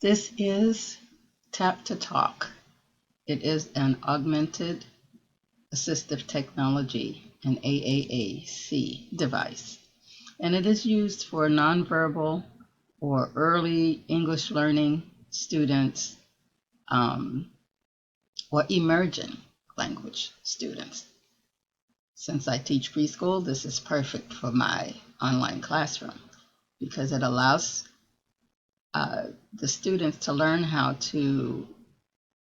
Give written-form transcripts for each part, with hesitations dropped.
This is TapToTalk. It is an augmented assistive technology, an AAAC device, and it is used for nonverbal or early English learning students or emerging language students. Since I teach preschool, this is perfect for my online classroom because it allows the students to learn how to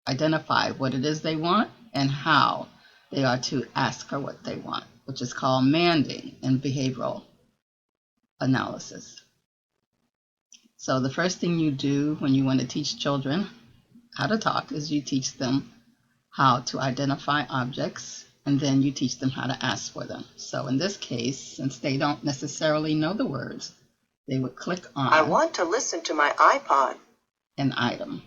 identify what it is they want and how they are to ask for what they want, which is called manding in behavioral analysis. So the first thing you do when you want to teach children how to talk is you teach them how to identify objects, and then you teach them how to ask for them. So in this case, since they don't necessarily know the words, they would click on I want to listen to my iPod. An item,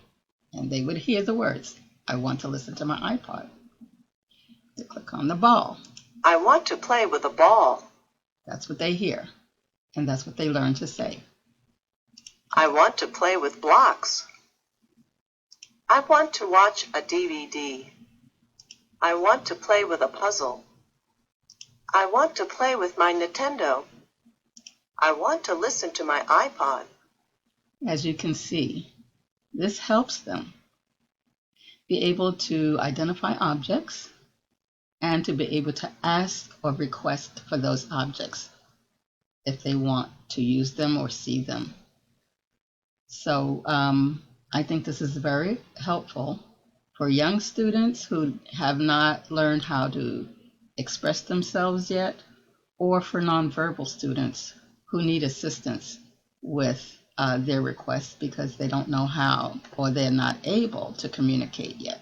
and they would hear the words, I want to listen to my iPod. They click on the ball. I want to play with a ball. That's what they hear, and that's what they learn to say. I want to play with blocks. I want to watch a DVD. I want to play with a puzzle. I want to play with my Nintendo. I want to listen to my iPod. As you can see, this helps them be able to identify objects and to be able to ask or request for those objects if they want to use them or see them. So I think this is very helpful for young students who have not learned how to express themselves yet, or for nonverbal students who need assistance with their requests because they don't know how or they're not able to communicate yet.